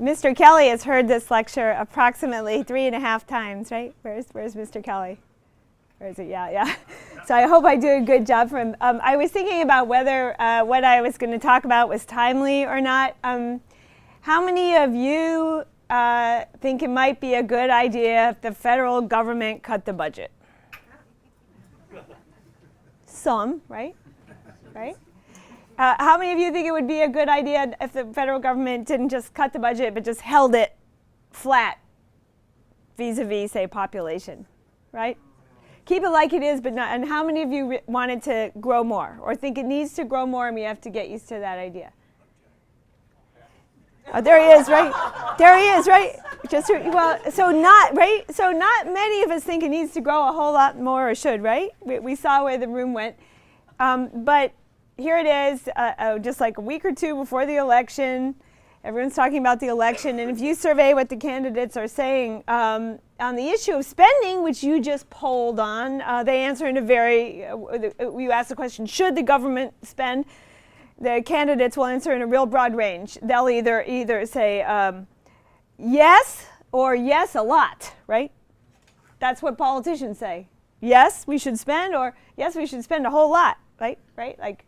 Mr. Kelly has heard this lecture approximately 3.5 times, right? Where's Mr. Kelly? Where is it? Yeah. So I hope I do a good job for him. I was thinking about whether what I was going to talk about was timely or not. How many of you think it might be a good idea if the federal government cut the budget? Some, right? Right? How many of you think it would be a good idea if the federal government didn't just cut the budget but just held it flat vis-a-vis, say, population, right? Keep it like it is, but not. And how many of you want it to grow more or think it needs to grow more and we have to get used to that idea? Oh, there he is, right? There he is, right? So not many of us think it needs to grow a whole lot more or should, right? We saw where the room went. But here it is, just like a week or two before the election. Everyone's talking about the election. And if you survey what the candidates are saying on the issue of spending, which you just polled on, they answer in a very, you ask the question, should the government spend? The candidates will answer in a real broad range. They'll either say yes or yes a lot, right? That's what politicians say. Yes, we should spend, or yes, we should spend a whole lot, right? Like,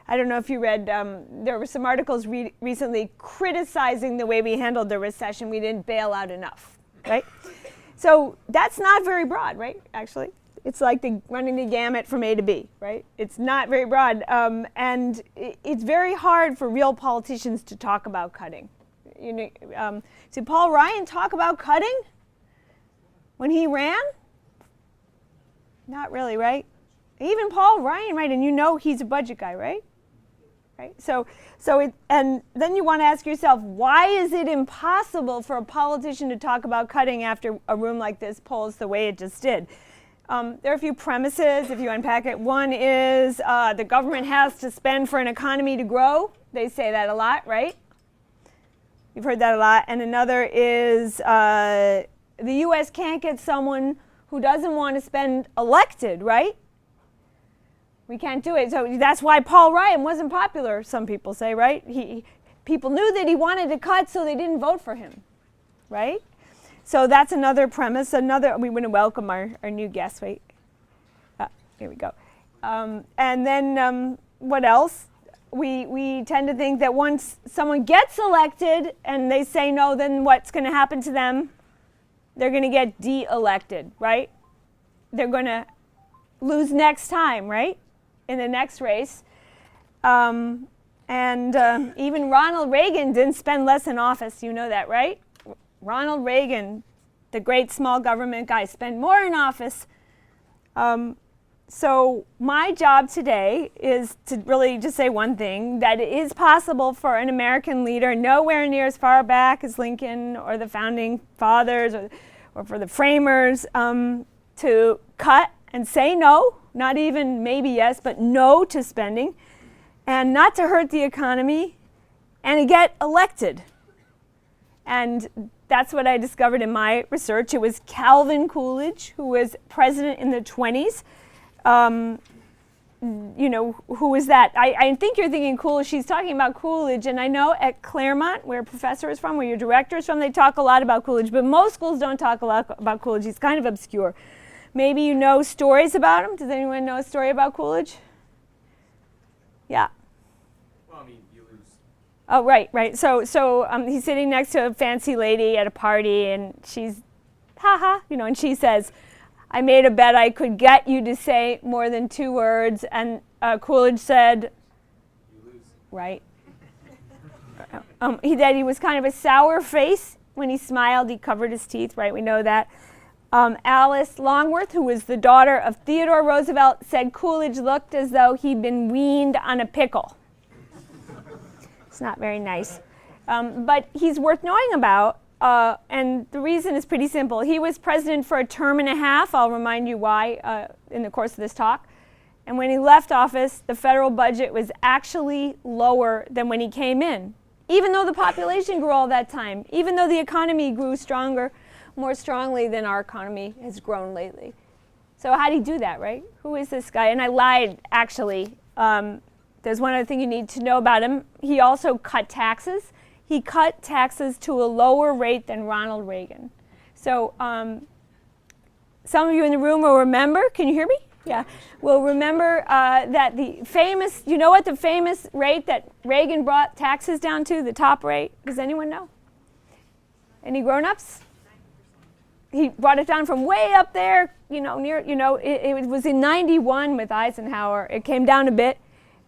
I don't know if you read, there were some articles recently criticizing the way we handled the recession. We didn't bail out enough, right? So that's not very broad, right, actually? It's like running the gamut from A to B, right? It's not very broad. And it's very hard for real politicians to talk about cutting. Did Paul Ryan talk about cutting when he ran? Not really, right? Even Paul Ryan, right? And you know he's a budget guy, right? Right. And then you want to ask yourself, why is it impossible for a politician to talk about cutting after a room like this polls the way it just did? There are a few premises, if you unpack it. One is the government has to spend for an economy to grow. They say that a lot, right? You've heard that a lot. And another is the U.S. can't get someone who doesn't want to spend elected, right? We can't do it. So that's why Paul Ryan wasn't popular, some people say, right? People knew that he wanted to cut, so they didn't vote for him, right? So that's another premise. We want to welcome our new guest, right? Here we go. And then what else? We tend to think that once someone gets elected and they say no, then what's going to happen to them? They're going to get de-elected, right? They're going to lose next time, right? In the next race. Even Ronald Reagan didn't spend less in office. You know that, right? Ronald Reagan, the great small government guy, spent more in office. So my job today is to really just say one thing, that it is possible for an American leader nowhere near as far back as Lincoln or the founding fathers or for the framers to cut and say no, not even maybe yes, but no to spending, and not to hurt the economy, and to get elected. And that's what I discovered in my research. It was Calvin Coolidge, who was president in the 20s. Who was that? I think you're thinking Coolidge. She's talking about Coolidge, and I know at Claremont, where a professor is from, where your director is from, they talk a lot about Coolidge, but most schools don't talk a lot about Coolidge. He's kind of obscure. Maybe you know stories about him. Does anyone know a story about Coolidge? Yeah. Well, I mean, you lose. Oh, right. So he's sitting next to a fancy lady at a party, and she's, and she says, I made a bet I could get you to say more than 2 words, and Coolidge said, you lose. Right. He was kind of a sour face when he smiled. He covered his teeth, right? We know that. Alice Longworth, who was the daughter of Theodore Roosevelt, said Coolidge looked as though he'd been weaned on a pickle. It's not very nice. But he's worth knowing about, and the reason is pretty simple. He was president for a term and a half. I'll remind you why in the course of this talk. And when he left office, the federal budget was actually lower than when he came in, even though the population grew all that time, even though the economy grew more strongly than our economy has grown lately. So how did he do that, right? Who is this guy? And I lied, actually. There's one other thing you need to know about him. He also cut taxes. he cut taxes to a lower rate than Ronald Reagan. So some of you in the room will remember, can you hear me? Yeah, will remember that the famous, you know what the famous rate that Reagan brought taxes down to, the top rate? Does anyone know? Any grown-ups? He brought it down from way up there, near, it was in 91 with Eisenhower. It came down a bit,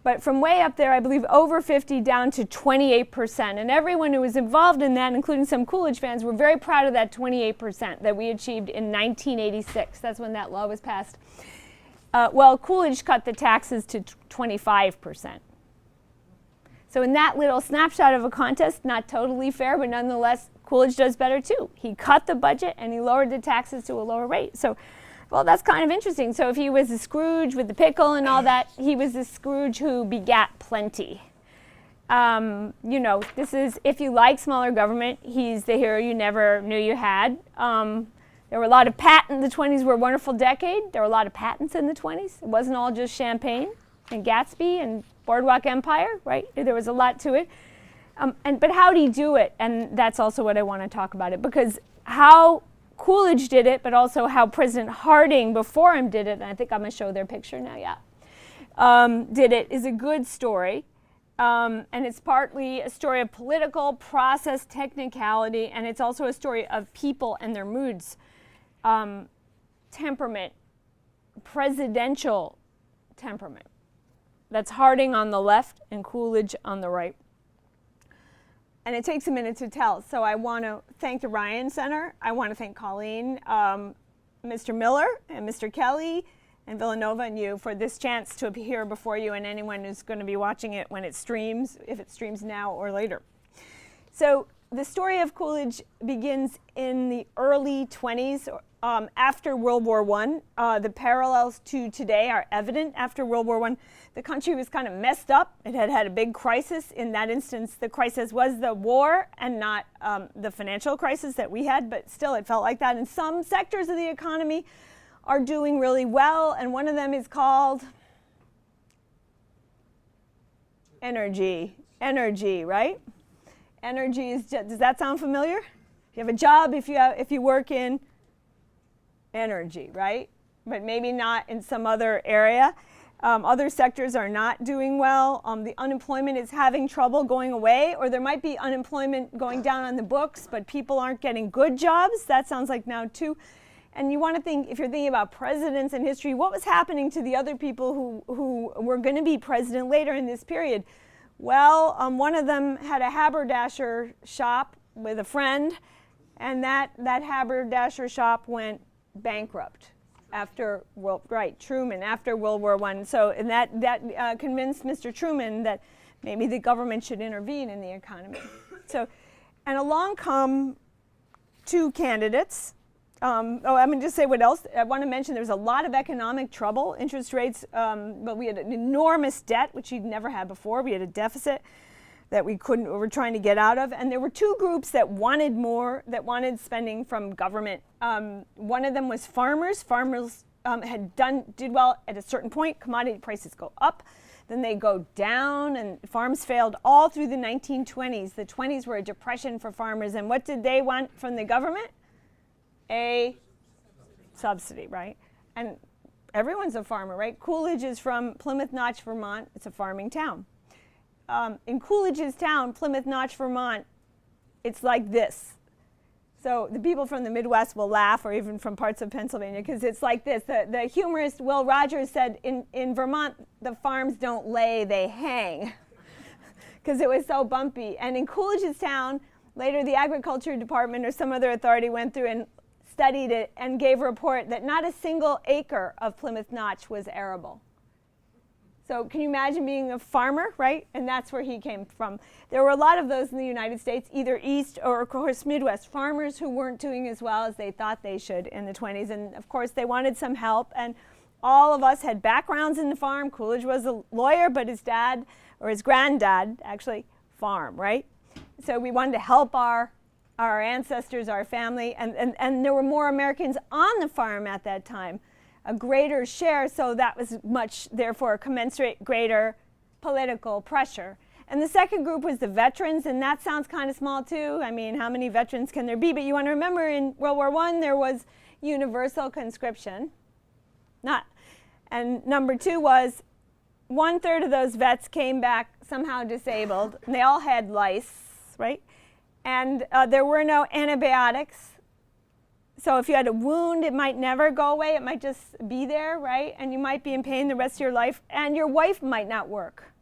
but from way up there, I believe over 50 down to 28%. And everyone who was involved in that, including some Coolidge fans, were very proud of that 28% that we achieved in 1986. That's when that law was passed. Well, Coolidge cut the taxes to 25%. So in that little snapshot of a contest, not totally fair, but nonetheless, Coolidge does better too. He cut the budget and he lowered the taxes to a lower rate. So, well, that's kind of interesting. So if he was a Scrooge with the pickle and all that, he was the Scrooge who begat plenty. This is, if you like smaller government, he's the hero you never knew you had. There were a lot of patents. The 20s were a wonderful decade. There were a lot of patents in the 20s. It wasn't all just champagne and Gatsby and Boardwalk Empire, right? There was a lot to it. But how did he do it? And that's also what I want to talk about it, because how Coolidge did it, but also how President Harding before him did it, and I think I'm going to show their picture now, did it, is a good story. And it's partly a story of political process technicality, and it's also a story of people and their moods, temperament, presidential temperament. That's Harding on the left and Coolidge on the right. And it takes a minute to tell. So I want to thank the Ryan Center. I want to thank Colleen, Mr. Miller, and Mr. Kelly, and Villanova and you for this chance to appear before you and anyone who's going to be watching it when it streams, if it streams now or later. So the story of Coolidge begins in the early 20s, after World War I. The parallels to today are evident. After World War I, the country was kind of messed up. It had had a big crisis. In that instance, the crisis was the war and not the financial crisis that we had, but still it felt like that. And some sectors of the economy are doing really well, and one of them is called energy. Energy, right? Energy is does that sound familiar? If you have a job, if you work in energy, right? But maybe not in some other area. Other sectors are not doing well. The unemployment is having trouble going away, or there might be unemployment going down on the books, but people aren't getting good jobs. That sounds like now too. And you want to think, if you're thinking about presidents in history, what was happening to the other people who were going to be president later in this period? Well, one of them had a haberdasher shop with a friend, and that haberdasher shop went bankrupt after Truman, after World War I. So, and that convinced Mr. Truman that maybe the government should intervene in the economy. So, and along come two candidates. I'm going to just say what else. I want to mention there was a lot of economic trouble, interest rates, but we had an enormous debt, which we'd never had before. We had a deficit that we were trying to get out of. And there were two groups that wanted more, that wanted spending from government. One of them was farmers. Farmers did well at a certain point. Commodity prices go up, then they go down, and farms failed all through the 1920s. The 20s were a depression for farmers, and what did they want from the government? A subsidy, right? And everyone's a farmer, right? Coolidge is from Plymouth Notch, Vermont. It's a farming town. In Coolidge's town, Plymouth Notch, Vermont, it's like this. So the people from the Midwest will laugh, or even from parts of Pennsylvania, because it's like this. The humorist Will Rogers said, in Vermont, the farms don't lay, they hang, because it was so bumpy. And in Coolidge's town, later the agriculture department or some other authority went through and studied it and gave a report that not a single acre of Plymouth Notch was arable. So can you imagine being a farmer, right? And that's where he came from. There were a lot of those in the United States, either East or, of course, Midwest, farmers who weren't doing as well as they thought they should in the 20s. And, of course, they wanted some help. And all of us had backgrounds in the farm. Coolidge was a lawyer, but his dad, or his granddad, actually, farm, right? So we wanted to help our ancestors, our family. And there were more Americans on the farm at that time, a greater share, so that was much, therefore, commensurate greater political pressure. And the second group was the veterans, and that sounds kind of small too. I mean, how many veterans can there be? But you want to remember in World War I there was universal conscription. And number two was 1/3 of those vets came back somehow disabled, and they all had lice, right? And there were no antibiotics. So if you had a wound, it might never go away. It might just be there, right? And you might be in pain the rest of your life. And your wife might not work.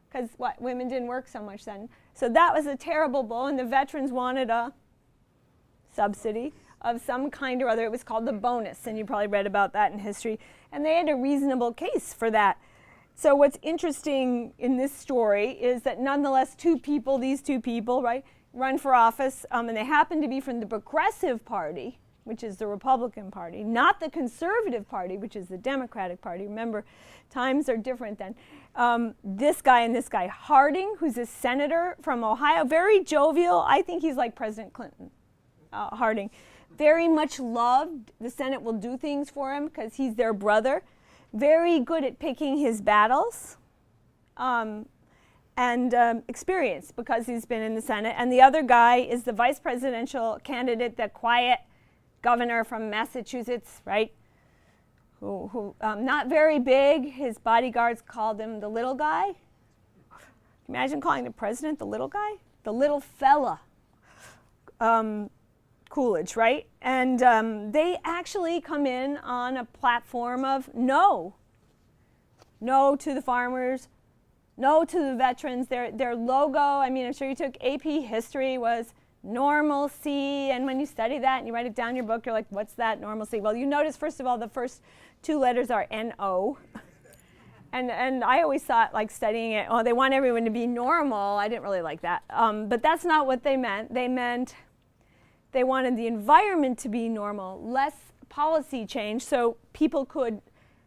Because women didn't work so much then. So that was a terrible blow. And the veterans wanted a subsidy of some kind or other. It was called the bonus. And you probably read about that in history. And they had a reasonable case for that. So what's interesting in this story is that nonetheless these two people, right, run for office. And they happen to be from the Progressive Party, which is the Republican Party, not the Conservative Party, which is the Democratic Party. Remember, times are different then. This guy and this guy, Harding, who's a senator from Ohio, very jovial. I think he's like President Clinton, Harding. Very much loved. The Senate will do things for him because he's their brother. Very good at picking his battles. And experienced because he's been in the Senate. And the other guy is the vice presidential candidate, the quiet governor from Massachusetts, right? Who not very big. His bodyguards called him the little guy. Imagine calling the president the little guy, the little fella. Coolidge, right? And they actually come in on a platform of no to the farmers, no to the veterans. Their logo, I mean, I'm sure you took AP history, was normalcy, and when you study that and you write it down in your book, you're like, what's that, normalcy? Well, you notice, first of all, the first two letters are N-O. And I always thought, like, studying it, oh, they want everyone to be normal. I didn't really like that. But that's not what they meant. They meant they wanted the environment to be normal, less policy change, so people could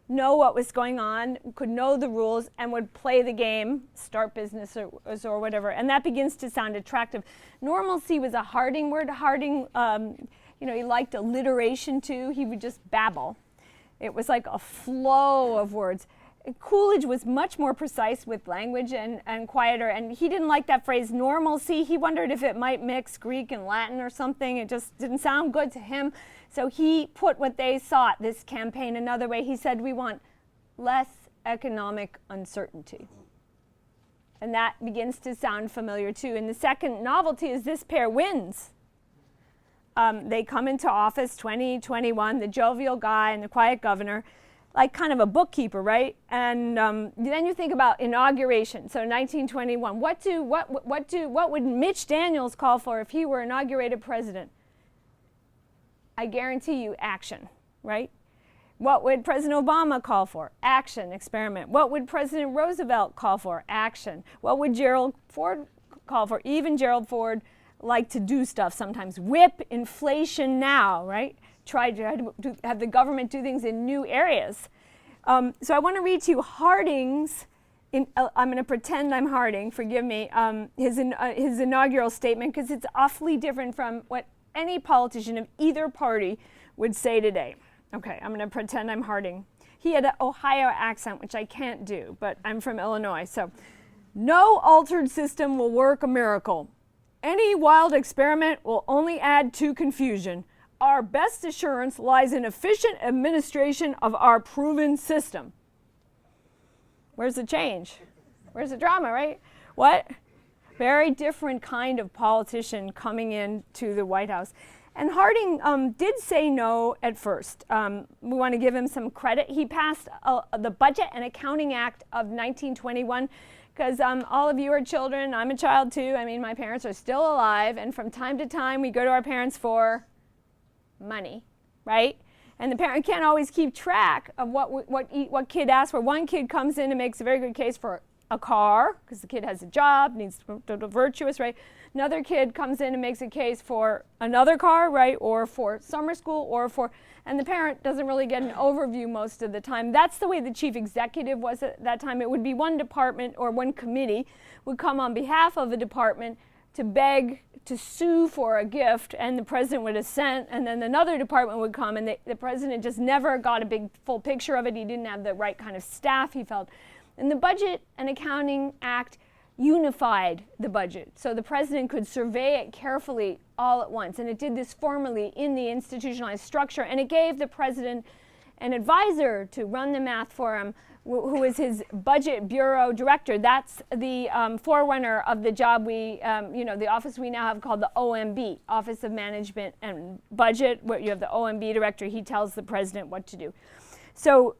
know what was going on, could know the rules, and would play the game, start business or whatever. And that begins to sound attractive. Normalcy was a Harding word. Harding, he liked alliteration too. He would just babble. It was like a flow of words. Coolidge was much more precise with language and quieter, and he didn't like that phrase normalcy. He wondered if it might mix Greek and Latin or something. It just didn't sound good to him. So he put what they sought, this campaign, another way. He said, we want less economic uncertainty. And that begins to sound familiar too. And the second novelty is this pair wins. They come into office 2021, the jovial guy and the quiet governor, like kind of a bookkeeper, right? And then you think about inauguration. So 1921, what would Mitch Daniels call for if he were inaugurated president? I guarantee you action, right? What would President Obama call for? Action, experiment. What would President Roosevelt call for? Action. What would Gerald Ford call for? Even Gerald Ford liked to do stuff sometimes. Whip inflation now, right? Try to have the government do things in new areas. So I want to read to you Harding's, I'm going to pretend I'm Harding, forgive me, his inaugural statement, because it's awfully different from what any politician of either party would say today. Okay, I'm going to pretend I'm Harding. He had an Ohio accent, which I can't do, but I'm from Illinois. So, no altered system will work a miracle. Any wild experiment will only add to confusion. Our best assurance lies in efficient administration of our proven system. Where's the change? Where's the drama, right? What? Very different kind of politician coming into the White House. And Harding did say no at first. We want to give him some credit. He passed the Budget and Accounting Act of 1921 because all of you are children. I'm a child too. I mean, my parents are still alive, and from time to time we go to our parents for money, right? And the parent can't always keep track of what kid asks for. One kid comes in and makes a very good case for a car because the kid has a job, needs to be virtuous, right? Another kid comes in and makes a case for another car, right? Or for summer school, and the parent doesn't really get an overview most of the time. That's the way the chief executive was at that time. It would be one department or one committee would come on behalf of a department to beg, to sue for a gift, and the president would assent, and then another department would come, and the president just never got a big full picture of it. He didn't have the right kind of staff, he felt. And the Budget and Accounting Act unified the budget so the president could survey it carefully all at once. And it did this formally in the institutionalized structure, and it gave the president an advisor to run the math for him, who is his budget bureau director. That's the forerunner of the job the office we now have called the OMB, Office of Management and Budget, where you have the OMB director. He tells the president what to do. So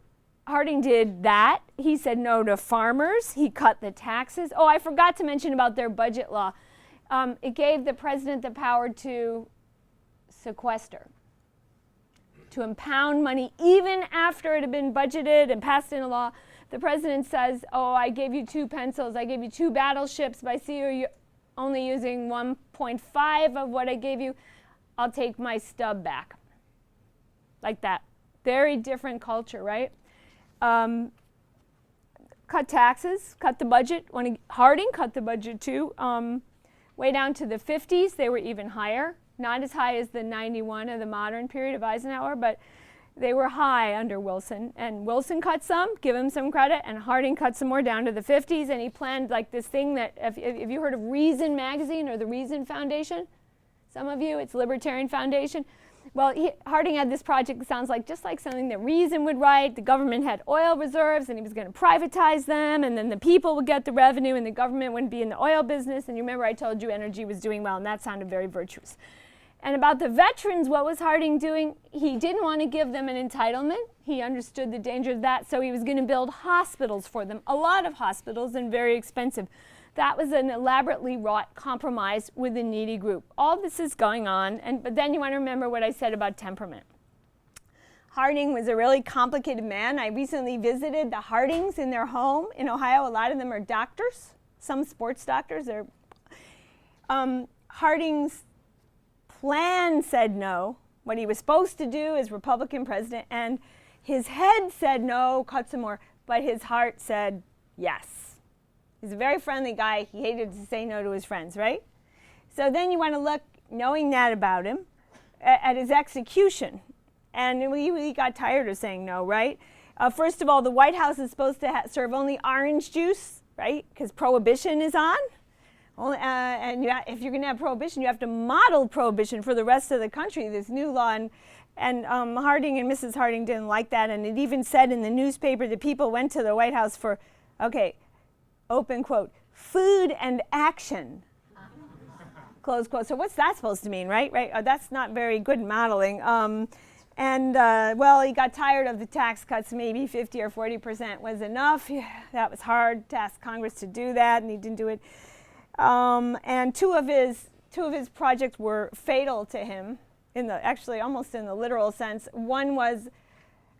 Harding did that. He said no to farmers. He cut the taxes. Oh, I forgot to mention about their budget law. It gave the president the power to sequester, to impound money even after it had been budgeted and passed into law. The president says, oh, I gave you 2 pencils, I gave you 2 battleships, but I see you're only using 1.5 of what I gave you. I'll take my stub back. Like that. Very different culture, right? Cut taxes, cut the budget. Harding cut the budget too. Way down to the 50s, they were even higher. Not as high as the 91 of the modern period of Eisenhower, but they were high under Wilson. And Wilson cut some, give him some credit, and Harding cut some more down to the 50s, and he planned like this thing that, if you heard of Reason Magazine or the Reason Foundation? Some of you, it's Libertarian Foundation. Well, Harding had this project that sounds like just like something that Reason would write. The government had oil reserves, and he was going to privatize them, and then the people would get the revenue, and the government wouldn't be in the oil business. And you remember I told you energy was doing well, and that sounded very virtuous. And about the veterans, what was Harding doing? He didn't want to give them an entitlement. He understood the danger of that, so he was going to build hospitals for them, a lot of hospitals, and very expensive. That was an elaborately wrought compromise with a needy group. All this is going on, but then you want to remember what I said about temperament. Harding was a really complicated man. I recently visited the Hardings in their home in Ohio. A lot of them are doctors, some sports doctors. Harding's plan said no. What he was supposed to do as Republican president, and his head said no, cut some more, but his heart said yes. He's a very friendly guy. He hated to say no to his friends, right? So then you want to look, knowing that about him, at his execution. And we got tired of saying no, right? First of all, the White House is supposed to serve only orange juice, right? Because prohibition is on. If you're going to have prohibition, you have to model prohibition for the rest of the country, this new law. And Harding and Mrs. Harding didn't like that. And it even said in the newspaper that people went to the White House for, open quote, food and action, close quote. So what's that supposed to mean, right? That's not very good modeling. He got tired of the tax cuts. Maybe 50 or 40% was enough. Yeah, that was hard to ask Congress to do that, and he didn't do it. And two of his projects were fatal to him, almost in the literal sense. One was,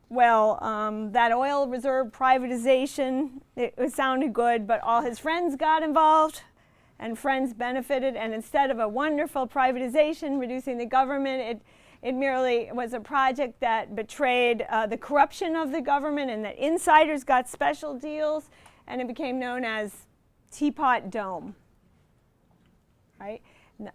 that oil reserve privatization. It sounded good, but all his friends got involved, and friends benefited. And instead of a wonderful privatization, reducing the government, it merely was a project that betrayed the corruption of the government, and that insiders got special deals, and it became known as Teapot Dome. Right?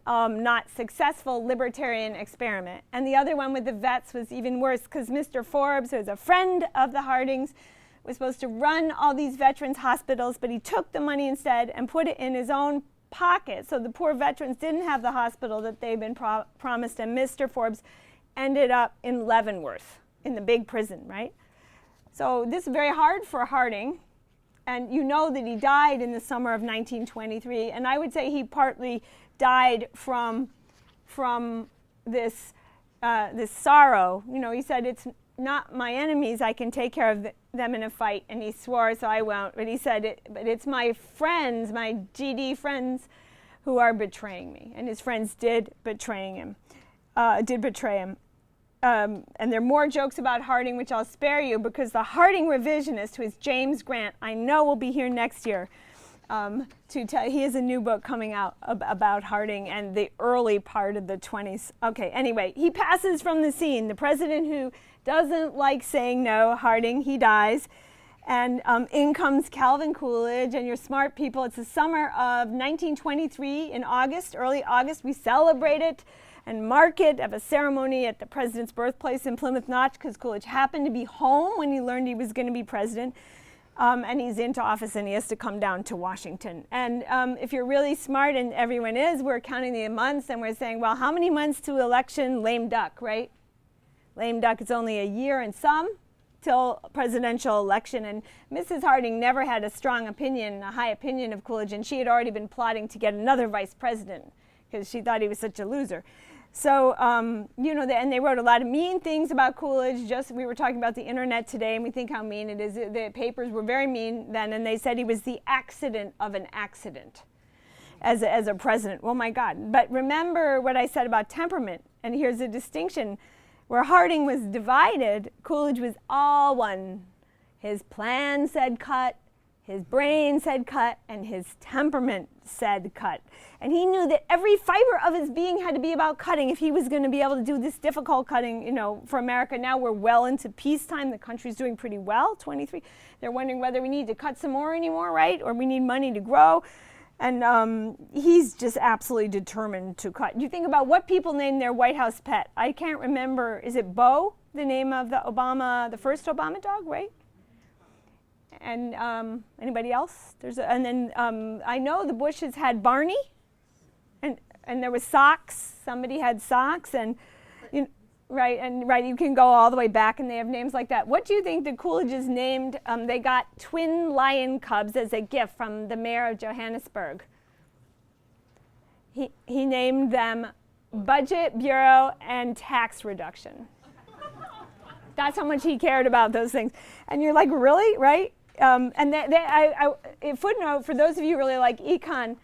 Not successful libertarian experiment. And the other one with the vets was even worse, because Mr. Forbes, who was a friend of the Hardings, was supposed to run all these veterans' hospitals, but he took the money instead and put it in his own pocket. So the poor veterans didn't have the hospital that they'd been promised, and Mr. Forbes ended up in Leavenworth, in the big prison, right? So this is very hard for Harding. And you know that he died in the summer of 1923, and I would say he partly died from this sorrow. He said, it's not my enemies, I can take care of them in a fight, and he swore, so I won't. But he said, but it's my friends, my GD friends, who are betraying me. And his friends did betray him. And there are more jokes about Harding, which I'll spare you, because the Harding revisionist, who is James Grant, I know will be here next year to tell. He has a new book coming out about Harding and the early part of the 20s. Okay, anyway, he passes from the scene. The president who doesn't like saying no, Harding, he dies. And in comes Calvin Coolidge and your smart people. It's the summer of 1923 in August, early August. We celebrate it and mark it, have a ceremony at the president's birthplace in Plymouth Notch, because Coolidge happened to be home when he learned he was going to be president. And he's into office and he has to come down to Washington. And if you're really smart, and everyone is, we're counting the months and we're saying, well, how many months to election? Lame duck, right? Lame duck, it's only a year and some till presidential election. And Mrs. Harding never had a strong opinion, a high opinion of Coolidge, and she had already been plotting to get another vice president because she thought he was such a loser. So, you know, and they wrote a lot of mean things about Coolidge. We were talking about the internet today, and we think how mean it is. The papers were very mean then, and they said he was the accident of an accident as a president. Oh my God. But remember what I said about temperament, and here's a distinction. Where Harding was divided, Coolidge was all one. His plan said cut, his brain said cut, and his temperament said cut. And he knew that every fiber of his being had to be about cutting if he was going to be able to do this difficult cutting, you know, for America. Now we're well into peacetime. The country's doing pretty well, 23. They're wondering whether we need to cut some more anymore, right? Or we need money to grow. And he's just absolutely determined to cut. You think about what people name their White House pet. I can't remember. Is it Bo, the name of the first Obama dog, right? And anybody else? And then I know the Bushes had Barney, and there was Socks. Somebody had Socks, and right. You can go all the way back, and they have names like that. What do you think the Coolidges named? They got twin lion cubs as a gift from the mayor of Johannesburg. He named them Budget Bureau and Tax Reduction. That's how much he cared about those things. And you're like, really, right? And a footnote for those of you who really like econ.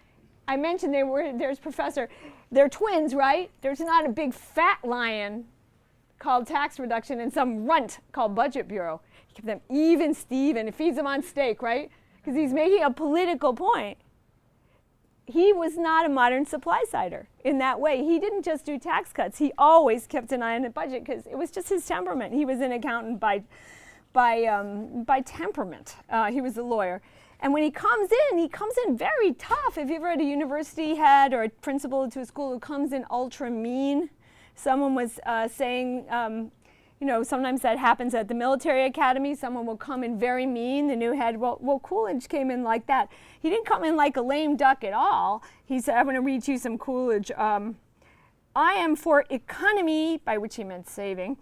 I mentioned there's Professor. They're twins, right? There's not a big fat lion called Tax Reduction and some runt called Budget Bureau. He kept them even Steven. He feeds them on steak, right? Because he's making a political point. He was not a modern supply-sider in that way. He didn't just do tax cuts. He always kept an eye on the budget because it was just his temperament. He was an accountant by temperament. He was a lawyer. And when he comes in very tough. Have you ever had a university head or a principal to a school who comes in ultra mean? Someone was saying, you know, sometimes that happens at the military academy. Someone will come in very mean, the new head. Well, Coolidge came in like that. He didn't come in like a lame duck at all. He said, I'm going to read you some Coolidge. I am for economy, by which he meant saving.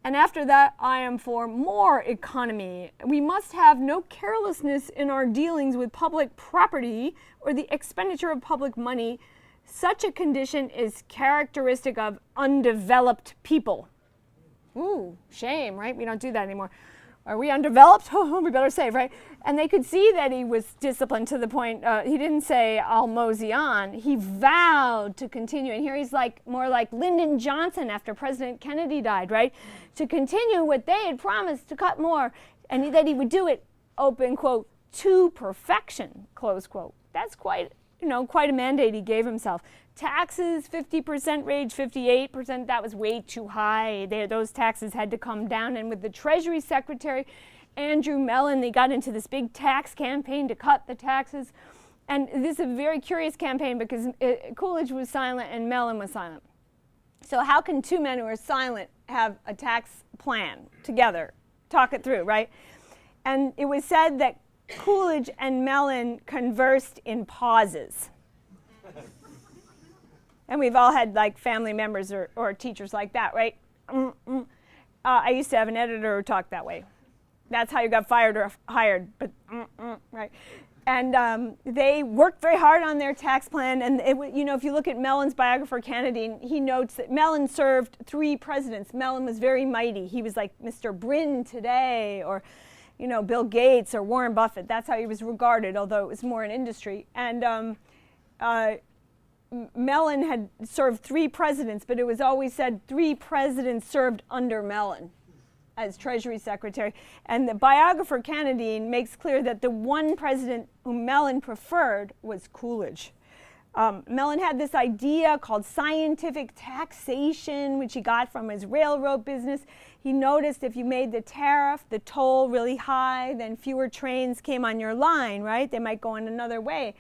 And after that, I am for more economy. We must have no carelessness in our dealings with public property or the expenditure of public money. Such a condition is characteristic of undeveloped people. Ooh, shame, right? We don't do that anymore. Are we undeveloped? Oh, we better save, right? And they could see that he was disciplined to the point, he didn't say, I'll mosey on. He vowed to continue. And here he's like more like Lyndon Johnson after President Kennedy died, right? To continue what they had promised, to cut more, and that he would do it, open quote, to perfection, close quote. That's quite a mandate he gave himself. Taxes, 50% range, 58%, that was way too high. Those taxes had to come down. And with the Treasury Secretary, Andrew Mellon, they got into this big tax campaign to cut the taxes. And this is a very curious campaign because Coolidge was silent and Mellon was silent. So how can two men who are silent have a tax plan together, talk it through, right? And it was said that Coolidge and Mellon conversed in pauses. And we've all had like family members or teachers like that, right? I used to have an editor who talked that way. That's how you got fired or hired, but right? And they worked very hard on their tax plan. And if you look at Mellon's biographer Kennedy, he notes that Mellon served 3 presidents. Mellon was very mighty. He was like Mr. Bryn today, or Bill Gates or Warren Buffett. That's how he was regarded, although it was more in industry. And Mellon had served 3 presidents, but it was always said 3 presidents served under Mellon as Treasury Secretary. And the biographer Kennedy makes clear that the one president whom Mellon preferred was Coolidge. Mellon had this idea called scientific taxation, which he got from his railroad business. He noticed if you made the tariff, the toll really high, then fewer trains came on your line, right? They might go in another way.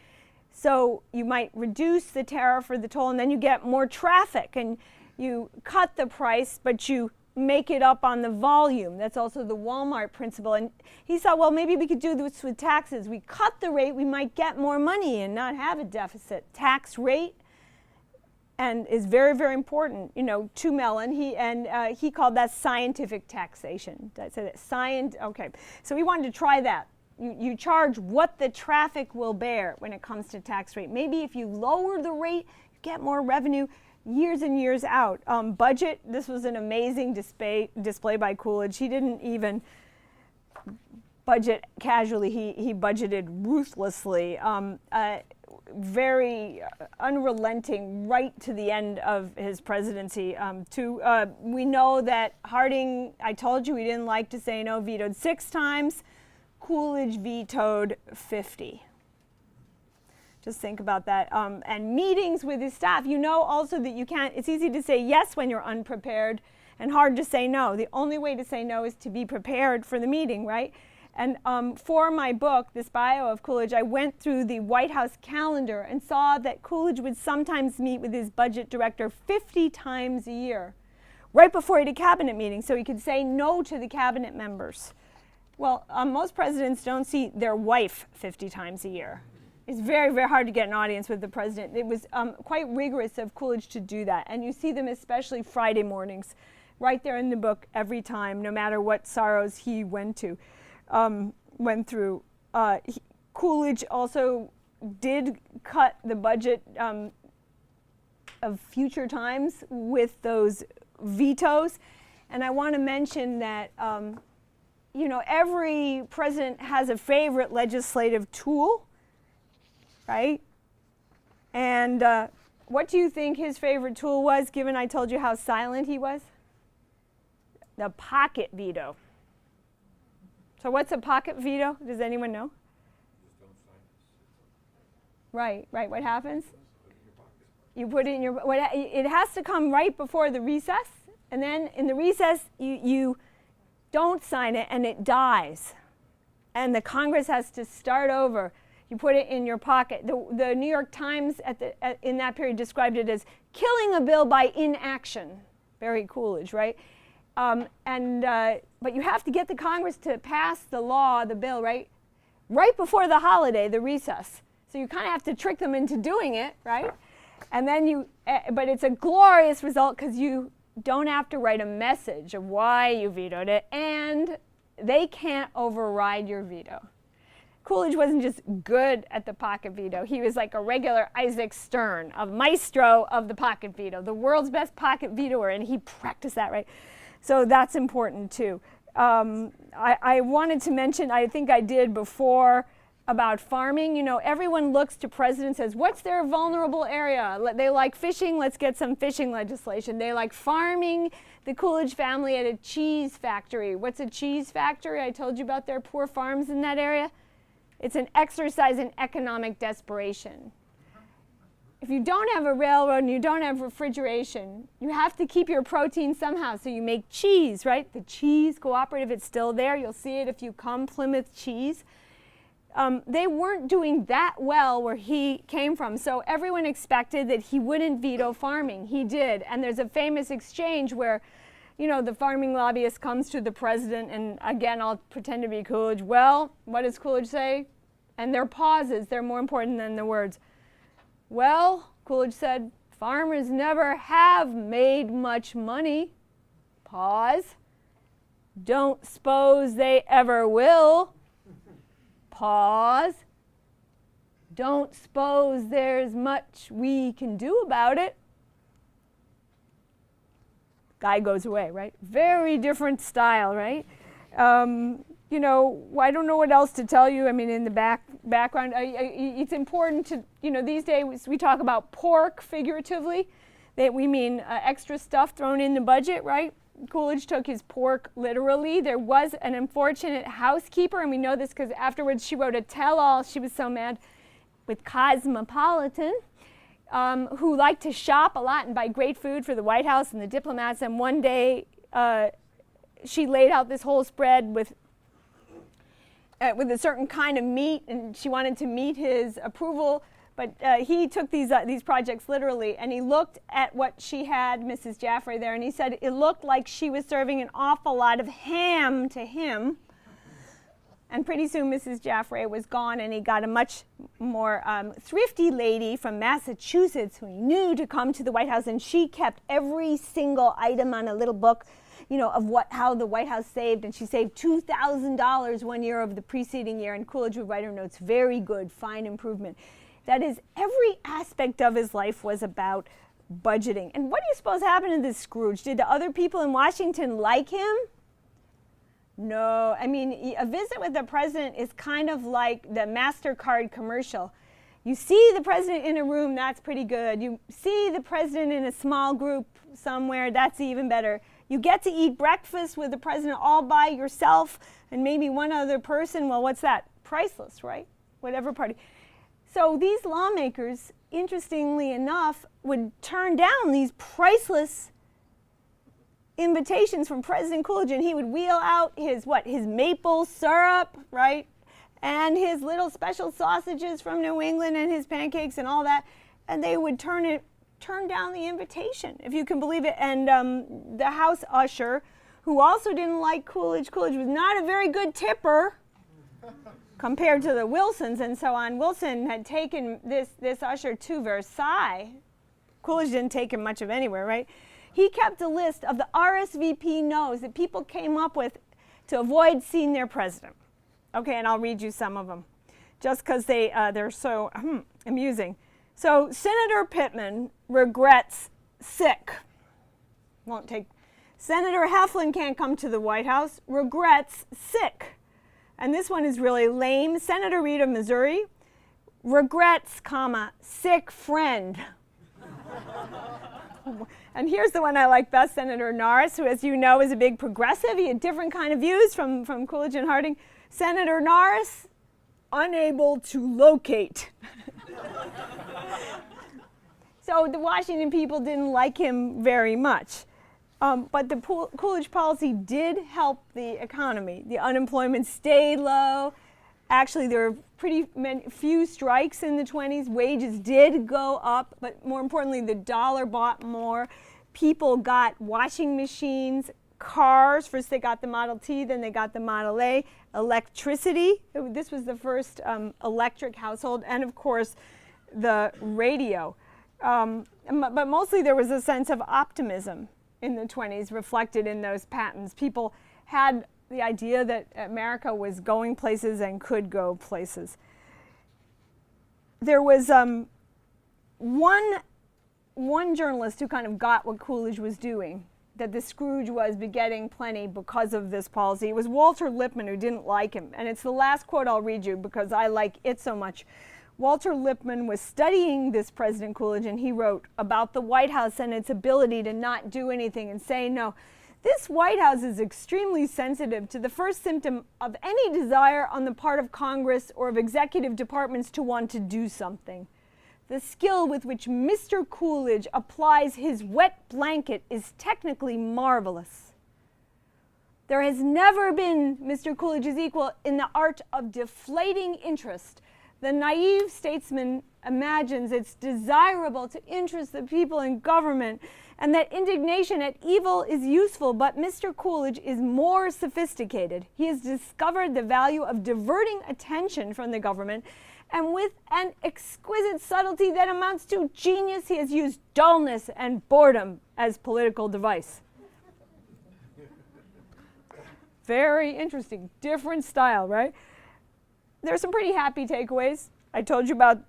So you might reduce the tariff or the toll, and then you get more traffic, and you cut the price, but you make it up on the volume. That's also the Walmart principle. And he thought, well, maybe we could do this with taxes. We cut the rate, we might get more money and not have a deficit. Tax rate and is very, very important, to Mellon. He called that scientific taxation. Did I say that? Okay. So we wanted to try that. You charge what the traffic will bear when it comes to tax rate. Maybe if you lower the rate, you get more revenue years and years out. Budget, this was an amazing display by Coolidge. He didn't even budget casually, he budgeted ruthlessly. Very unrelenting right to the end of his presidency. We know that Harding, I told you he didn't like to say no, vetoed 6 times. Coolidge vetoed 50. Just think about that. And meetings with his staff, also that you can't, it's easy to say yes when you're unprepared and hard to say no. The only way to say no is to be prepared for the meeting, right? And for my book, this bio of Coolidge, I went through the White House calendar and saw that Coolidge would sometimes meet with his budget director 50 times a year, right before he had a cabinet meeting, so he could say no to the cabinet members. Well, most presidents don't see their wife 50 times a year. It's very, very hard to get an audience with the president. It was quite rigorous of Coolidge to do that. And you see them especially Friday mornings, right there in the book every time, no matter what sorrows he went through. Coolidge also did cut the budget of future times with those vetoes. And I want to mention that every president has a favorite legislative tool, right? And what do you think his favorite tool was, given I told you how silent he was? The pocket veto. So what's a pocket veto? Does anyone know? Right. What happens? You put it in your, it has to come right before the recess, and then in the recess you don't sign it and it dies. And the Congress has to start over. You put it in your pocket. The New York Times in that period described it as killing a bill by inaction. Very Coolidge, right? But you have to get the Congress to pass the law, the bill, right before the holiday, the recess. So you kind of have to trick them into doing it, right? And then but it's a glorious result because you don't have to write a message of why you vetoed it, and they can't override your veto. Coolidge wasn't just good at the pocket veto. He was like a regular Isaac Stern, a maestro of the pocket veto, the world's best pocket vetoer, and he practiced that, right? So that's important too. I wanted to mention, I think I did before, about farming. Everyone looks to presidents as, what's their vulnerable area? They like fishing, let's get some fishing legislation. They like farming. The Coolidge family had a cheese factory. What's a cheese factory? I told you about their poor farms in that area. It's an exercise in economic desperation. If you don't have a railroad and you don't have refrigeration, you have to keep your protein somehow. So you make cheese, right? The cheese cooperative, it's still there. You'll see it if you come, Plymouth Cheese. They weren't doing that well where he came from. So everyone expected that he wouldn't veto farming. He did. And there's a famous exchange where, the farming lobbyist comes to the president, and again, I'll pretend to be Coolidge. Well, what does Coolidge say? And their pauses, they're more important than the words. Well, Coolidge said, farmers never have made much money. Pause. Don't suppose they ever will. Pause. Don't suppose there's much we can do about it. Guy goes away, right? Very different style, right? I don't know what else to tell you. I mean, in the background, it's important to, these days we talk about pork figuratively. That we mean extra stuff thrown in the budget, right? Coolidge took his pork literally. There was an unfortunate housekeeper, and we know this because afterwards she wrote a tell-all, she was so mad, with Cosmopolitan, who liked to shop a lot and buy great food for the White House and the diplomats, and one day she laid out this whole spread with a certain kind of meat, and she wanted to meet his approval, But he took these projects literally, and he looked at what she had, Mrs. Jaffray, there, and he said it looked like she was serving an awful lot of ham to him. And pretty soon Mrs. Jaffray was gone, and he got a much more thrifty lady from Massachusetts who he knew to come to the White House, and she kept every single item on a little book, you know, of how the White House saved, and she saved $2,000 one year of the preceding year, and Coolidge would write her notes, very good, fine improvement. That is, every aspect of his life was about budgeting. And what do you suppose happened to this Scrooge? Did the other people in Washington like him? No. I mean, a visit with the president is kind of like the MasterCard commercial. You see the president in a room, that's pretty good. You see the president in a small group somewhere, that's even better. You get to eat breakfast with the president all by yourself and maybe one other person. Well, what's that? Priceless, right? Whatever party. So these lawmakers, interestingly enough, would turn down these priceless invitations from President Coolidge, and he would wheel out his maple syrup, right? And his little special sausages from New England and his pancakes and all that, and they would turn down the invitation, if you can believe it. And the house usher, who also didn't like Coolidge was not a very good tipper compared to the Wilsons and so on. Wilson had taken this usher to Versailles. Coolidge didn't take him much of anywhere, right? He kept a list of the RSVP no's that people came up with to avoid seeing their president. Okay, and I'll read you some of them, just because they're so amusing. So Senator Pittman regrets sick. Won't take. Senator Heflin can't come to the White House, regrets sick. And this one is really lame. Senator Reid of Missouri regrets, sick friend. And here's the one I like best, Senator Norris, who, as you know, is a big progressive. He had different kind of views from Coolidge and Harding. Senator Norris, unable to locate. So the Washington people didn't like him very much. But the Coolidge policy did help the economy. The unemployment stayed low. Actually, there were few strikes in the 20s. Wages did go up, but more importantly, the dollar bought more. People got washing machines, cars. First they got the Model T, then they got the Model A. Electricity. This was the first electric household. And of course, the radio. But mostly there was a sense of optimism in the 20s reflected in those patents. People had the idea that America was going places and could go places. There was one journalist who kind of got what Coolidge was doing, that the Scrooge was begetting plenty because of this policy. It was Walter Lippmann who didn't like him. And it's the last quote I'll read you because I like it so much. Walter Lippmann was studying this President Coolidge, and he wrote about the White House and its ability to not do anything and say no. This White House is extremely sensitive to the first symptom of any desire on the part of Congress or of executive departments to want to do something. The skill with which Mr. Coolidge applies his wet blanket is technically marvelous. There has never been Mr. Coolidge's equal in the art of deflating interest. The naive statesman imagines it's desirable to interest the people in government and that indignation at evil is useful, but Mr. Coolidge is more sophisticated. He has discovered the value of diverting attention from the government, and with an exquisite subtlety that amounts to genius, he has used dullness and boredom as political device. Very interesting, different style, right? There's some pretty happy takeaways. I told you about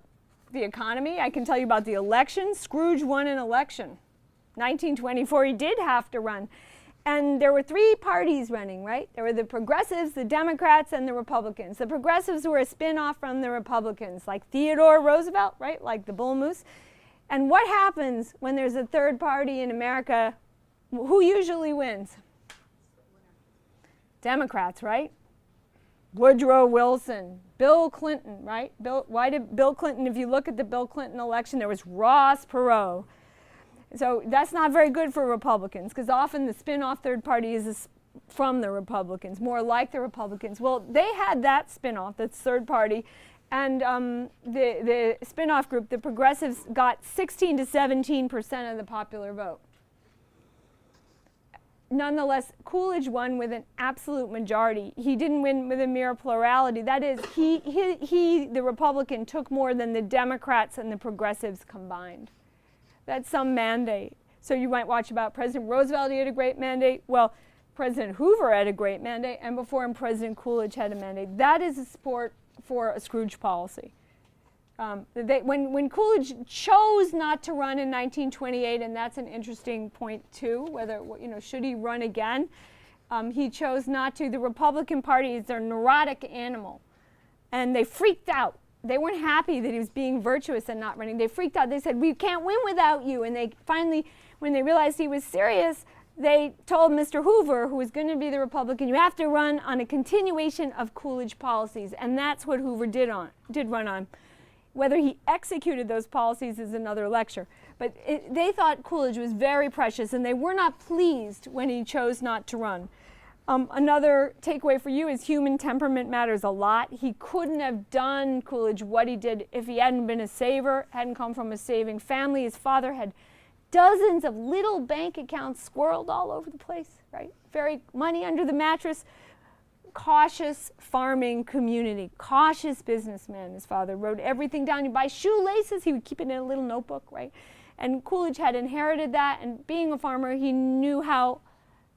the economy. I can tell you about the election. Scrooge won an election. 1924, he did have to run. And there were three parties running, right? There were the progressives, the Democrats, and the Republicans. The progressives were a spin-off from the Republicans, like Theodore Roosevelt, right? Like the bull moose. And what happens when there's a third party in America? Who usually wins? Democrats, right? Woodrow Wilson, Bill Clinton, right? Why did Bill Clinton, if you look at the Bill Clinton election, there was Ross Perot. So that's not very good for Republicans, because often the spin-off third party is from the Republicans, more like the Republicans. Well, they had that spin-off, that's third party, And the spin-off group, the progressives, got 16 to 17% of the popular vote. Nonetheless, Coolidge won with an absolute majority. He didn't win with a mere plurality. That is, he, the Republican, took more than the Democrats and the progressives combined. That's some mandate. So you might watch about President Roosevelt, he had a great mandate. Well, President Hoover had a great mandate, and before him, President Coolidge had a mandate. That is a support for a Scrooge policy. When Coolidge chose not to run in 1928, and that's an interesting point too, whether, should he run again? He chose not to. The Republican Party is a neurotic animal, and they freaked out. They weren't happy that he was being virtuous and not running. They freaked out. They said, we can't win without you. And they finally, when they realized he was serious, they told Mr. Hoover, who was going to be the Republican, you have to run on a continuation of Coolidge policies. And that's what Hoover did run on. Whether he executed those policies is another lecture. But they thought Coolidge was very precious, and they were not pleased when he chose not to run. Another takeaway for you is human temperament matters a lot. He couldn't have done, Coolidge, what he did if he hadn't been a saver, hadn't come from a saving family. His father had dozens of little bank accounts squirreled all over the place, right? Very money under the mattress. Cautious farming community, cautious businessman. His father wrote everything down. You buy shoelaces, he would keep it in a little notebook, right? And Coolidge had inherited that, and being a farmer, he knew how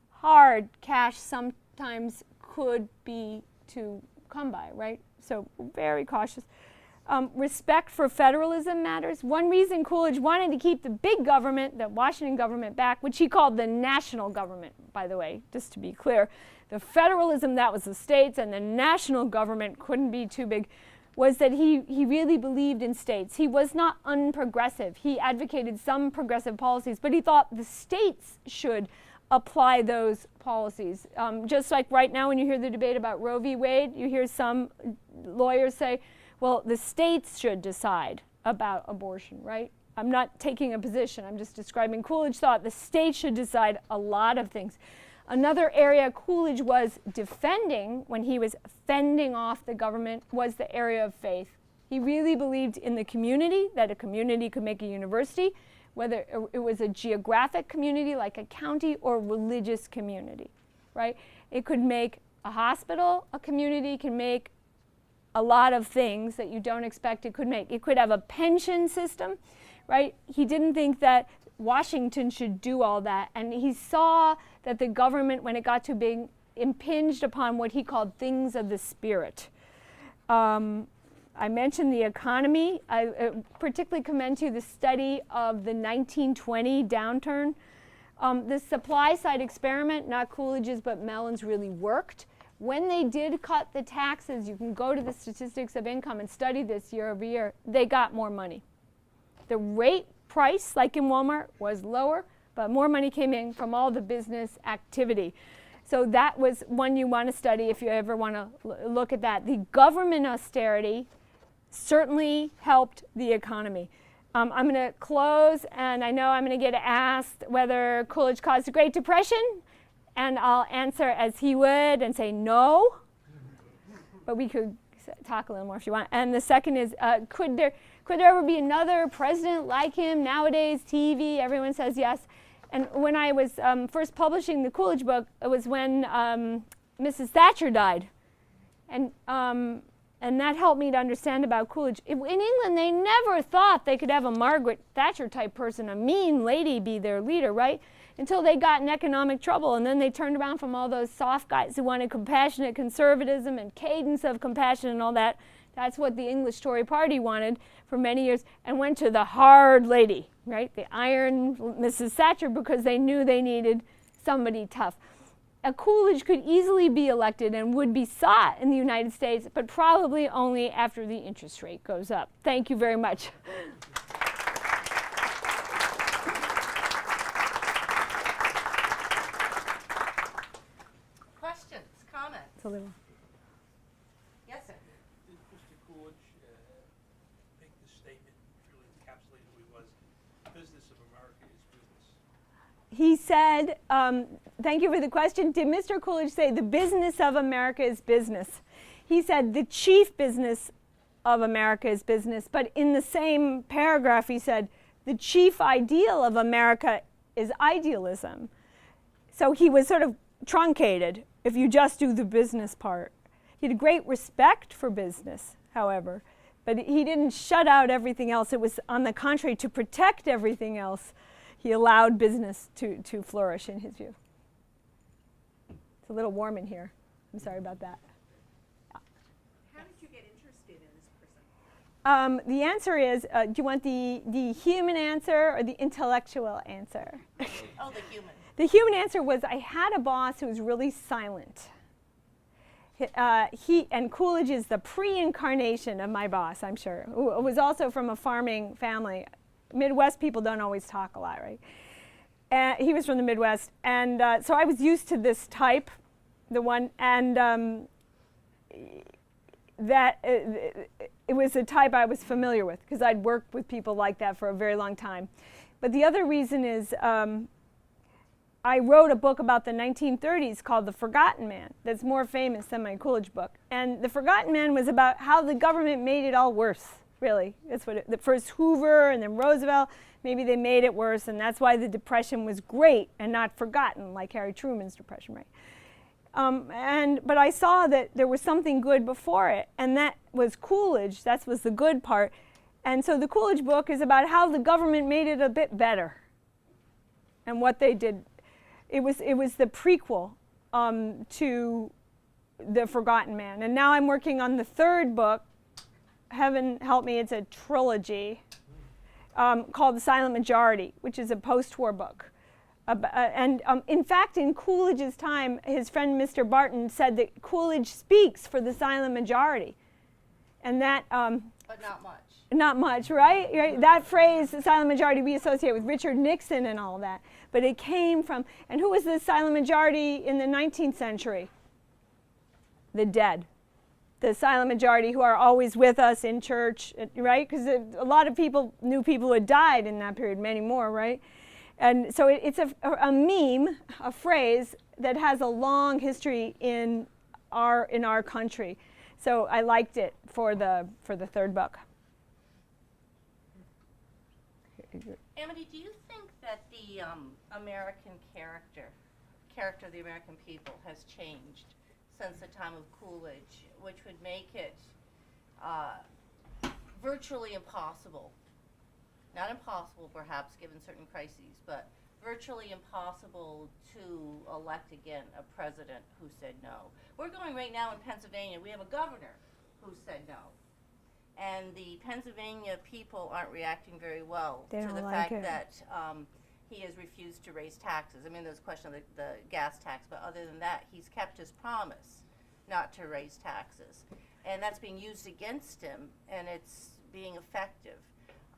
hard cash sometimes could be to come by, right? So very cautious. Respect for federalism matters. One reason Coolidge wanted to keep the big government, the Washington government, back, which he called the national government, by the way, just to be clear. The federalism, that was the states, and the national government couldn't be too big, was that he really believed in states. He was not unprogressive. He advocated some progressive policies, but he thought the states should apply those policies. Just like right now when you hear the debate about Roe v. Wade, you hear some lawyers say, well, the states should decide about abortion, right? I'm not taking a position, I'm just describing. Coolidge thought the states should decide a lot of things. Another area Coolidge was defending when he was fending off the government was the area of faith. He really believed in the community, that a community could make a university, whether it was a geographic community like a county or religious community, right? It could make a hospital, a community can make a lot of things that you don't expect it could make. It could have a pension system, right? He didn't think that Washington should do all that, and he saw that the government, when it got to being impinged upon what he called things of the spirit. I mentioned the economy. I particularly commend to you the study of the 1920 downturn. The supply side experiment, not Coolidge's but Mellon's, really worked. When they did cut the taxes, you can go to the statistics of income and study this year over year, they got more money. The rate price, like in Walmart, was lower, but more money came in from all the business activity. So that was one you want to study if you ever want to look at that. The government austerity certainly helped the economy. I'm going to close, and I know I'm going to get asked whether Coolidge caused the Great Depression, and I'll answer as he would and say no, but we could talk a little more if you want. And the second is, could there ever be another president like him? Nowadays, TV, everyone says yes. And when I was first publishing the Coolidge book, it was when Mrs. Thatcher died. And that helped me to understand about Coolidge. In England, they never thought they could have a Margaret Thatcher type person, a mean lady, be their leader, right? Until they got in economic trouble, and then they turned around from all those soft guys who wanted compassionate conservatism and cadence of compassion and all that. That's what the English Tory party wanted for many years, and went to the hard lady, right? The iron Mrs. Thatcher, because they knew they needed somebody tough. A Coolidge could easily be elected and would be sought in the United States, but probably only after the interest rate goes up. Thank you very much. Questions, comments? It's a little. Yes, sir. Did Mr. Coolidge make the statement, really encapsulated who he was, business of America is business? He said, thank you for the question. Did Mr. Coolidge say the business of America is business? He said the chief business of America is business, but in the same paragraph he said, the chief ideal of America is idealism. So he was sort of truncated if you just do the business part. He had great respect for business, however, but he didn't shut out everything else. It was, on the contrary, to protect everything else. He allowed business to flourish, in his view. It's a little warm in here. I'm sorry about that. How did you get interested in this person? The answer is, do you want the human answer or the intellectual answer? Oh, the human. The human answer was, I had a boss who was really silent. And Coolidge is the pre-incarnation of my boss, I'm sure, who was also from a farming family. Midwest people don't always talk a lot, right? And he was from the Midwest, and so I was used to this type, the one, and that it was a type I was familiar with because I'd worked with people like that for a very long time. But the other reason is I wrote a book about the 1930s called The Forgotten Man that's more famous than my Coolidge book. And The Forgotten Man was about how the government made it all worse, really. That's what the first Hoover and then Roosevelt, maybe they made it worse, and that's why the Depression was great and not forgotten like Harry Truman's Depression, right? But I saw that there was something good before it, and that was Coolidge. That was the good part. And so the Coolidge book is about how the government made it a bit better and what they did. It was the prequel to The Forgotten Man. And now I'm working on the third book. Heaven help me, it's a trilogy called The Silent Majority, which is a post-war book. In fact, in Coolidge's time, his friend Mr. Barton said that Coolidge speaks for the silent majority. And that... But not much. Not much, right? That phrase, the silent majority, we associate with Richard Nixon and all that. But it came from... And who was the silent majority in the 19th century? The dead. The silent majority who are always with us in church, right? Because a lot of people knew people who had died in that period, many more, right? And so it's a meme, a phrase that has a long history in our country. So I liked it for the third book. Amity, do you think that the American character of the American people has changed since the time of Coolidge, which would make it virtually impossible, not impossible perhaps given certain crises, but virtually impossible to elect again a president who said no? We're going right now in Pennsylvania, we have a governor who said no. And the Pennsylvania people aren't reacting very well to the fact that he has refused to raise taxes. I mean, there's a question of the gas tax, but other than that, he's kept his promise not to raise taxes. And that's being used against him, and it's being effective.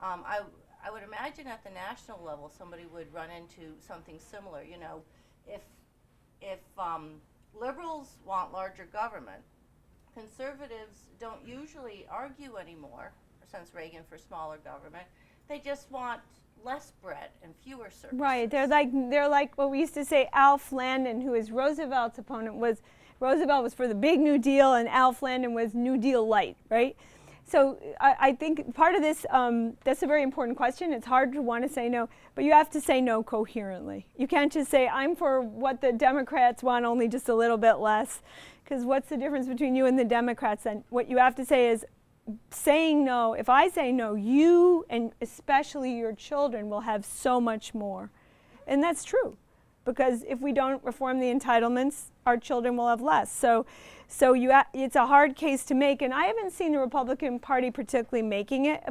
I would imagine at the national level, somebody would run into something similar. You know, if liberals want larger government, conservatives don't usually argue anymore, since Reagan, for smaller government. They just want less bread and fewer services. Right. They're like what we used to say. Alf Landon, who is Roosevelt's opponent, Roosevelt was for the big New Deal, and Alf Landon was New Deal light, right? So I think part of this, that's a very important question. It's hard to want to say no, but you have to say no coherently. You can't just say, I'm for what the Democrats want, only just a little bit less. Because what's the difference between you and the Democrats? And what you have to say is, saying no, if I say no, you and especially your children will have so much more. And that's true. Because if we don't reform the entitlements, our children will have less. So it's a hard case to make, and I haven't seen the Republican Party particularly making it,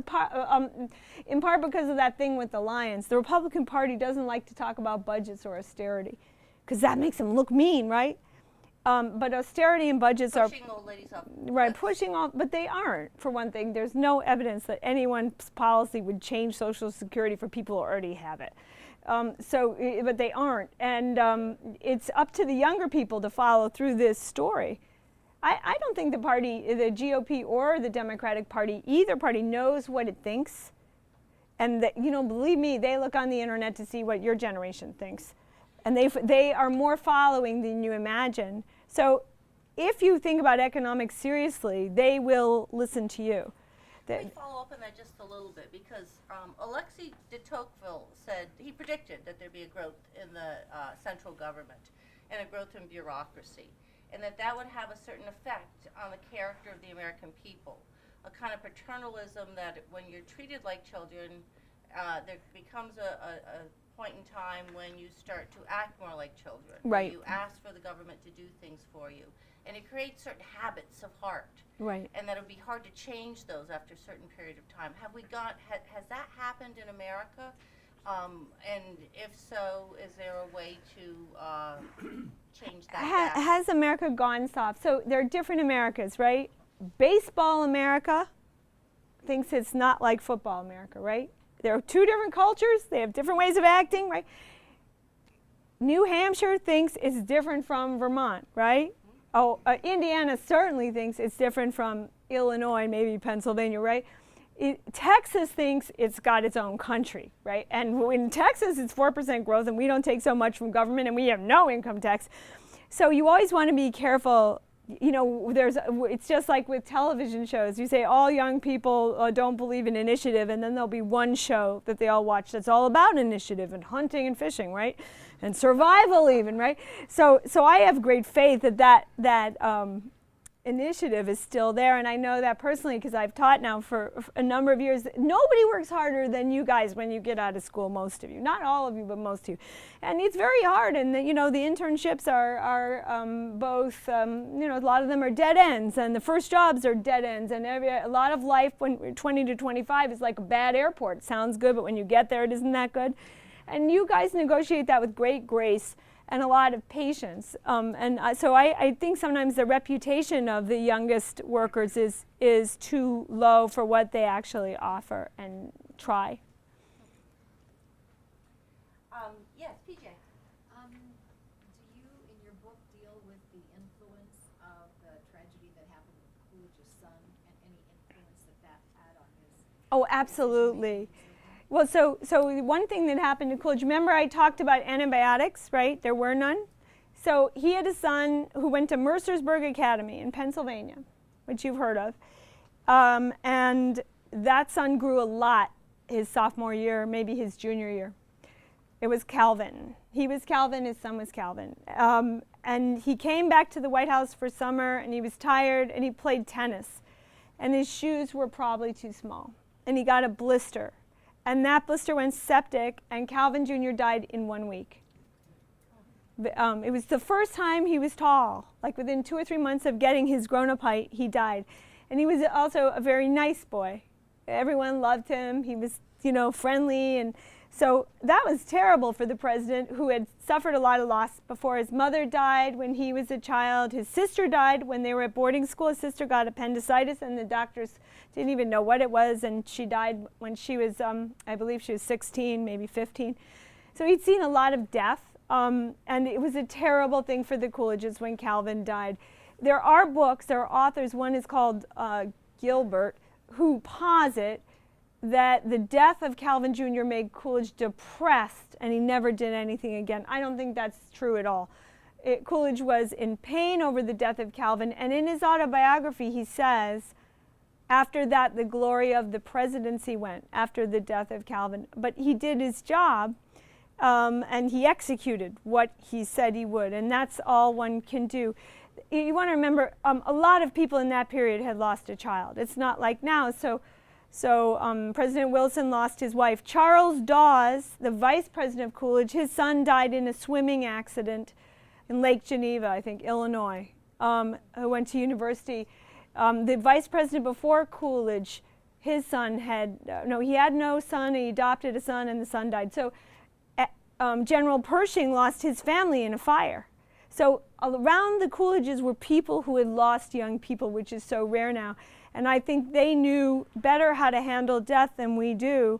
in part because of that thing with the Lions. The Republican Party doesn't like to talk about budgets or austerity, because that makes them look mean, right? But austerity and budgets are pushing old ladies up. Right, pushing off, but they aren't, for one thing. There's no evidence that anyone's policy would change Social Security for people who already have it. But they aren't. And it's up to the younger people to follow through this story. I don't think the GOP or the Democratic Party, either party knows what it thinks. And that, believe me, they look on the internet to see what your generation thinks. And they are more following than you imagine. So if you think about economics seriously, they will listen to you. Let me follow up on that just a little bit, because Alexei de Tocqueville said, he predicted that there'd be a growth in the central government and a growth in bureaucracy, and that would have a certain effect on the character of the American people. A kind of paternalism that when you're treated like children, there becomes a point in time when you start to act more like children. Right. You ask for the government to do things for you. And it creates certain habits of heart. Right. And that it would be hard to change those after a certain period of time. Has that happened in America? And if so, is there a way to change that? Has America gone soft? So there are different Americas, right? Baseball America thinks it's not like football America, right? There are two different cultures. They have different ways of acting, right? New Hampshire thinks it's different from Vermont, right? Oh, Indiana certainly thinks it's different from Illinois, maybe Pennsylvania, right? Texas thinks it's got its own country, right? And in Texas, it's 4% growth, and we don't take so much from government, and we have no income tax. So you always want to be careful. You know, it's just like with television shows. You say all young people don't believe in initiative, and then there'll be one show that they all watch that's all about initiative and hunting and fishing, right? And survival even, right? So I have great faith that initiative is still there, and I know that personally because I've taught now for a number of years. Nobody works harder than you guys when you get out of school, most of you. Not all of you, but most of you. And it's very hard, and the internships are both, a lot of them are dead ends, and the first jobs are dead ends, and a lot of life when we're 20 to 25 is like a bad airport. It sounds good, but when you get there, it isn't that good. And you guys negotiate that with great grace and a lot of patience. So I think sometimes the reputation of the youngest workers is too low for what they actually offer and try. Yes, PJ. Do you, in your book, deal with the influence of the tragedy that happened with Coolidge's son and any influence that had on his? Oh, absolutely. Well, so one thing that happened to Coolidge, remember I talked about antibiotics, right? There were none. So he had a son who went to Mercersburg Academy in Pennsylvania, which you've heard of. And that son grew a lot his sophomore year, maybe his junior year. It was Calvin. He was Calvin, his son was Calvin. And he came back to the White House for summer, and he was tired, and he played tennis. And his shoes were probably too small. And he got a blister. And that blister went septic, and Calvin Jr. died in 1 week. It was the first time he was tall. Like within 2 or 3 months of getting his grown-up height, he died. And he was also a very nice boy. Everyone loved him. He was, friendly. And so that was terrible for the president, who had suffered a lot of loss before. His mother died when he was a child. His sister died when they were at boarding school. His sister got appendicitis, and the doctors didn't even know what it was, and she died when she was, I believe she was 16, maybe 15. So he'd seen a lot of death, and it was a terrible thing for the Coolidges when Calvin died. There are books, there are authors, one is called Gilbert, who posit that the death of Calvin Jr. made Coolidge depressed, and he never did anything again. I don't think that's true at all. Coolidge was in pain over the death of Calvin, and in his autobiography he says, after that, the glory of the presidency went, after the death of Calvin. But he did his job, and he executed what he said he would, and that's all one can do. You want to remember, a lot of people in that period had lost a child. It's not like now. So President Wilson lost his wife. Charles Dawes, the vice president of Coolidge, his son died in a swimming accident in Lake Geneva, I think, Illinois, who went to university. The vice president before Coolidge, his son had no son. He adopted a son, and the son died. So General Pershing lost his family in a fire. So around the Coolidges were people who had lost young people, which is so rare now. And I think they knew better how to handle death than we do,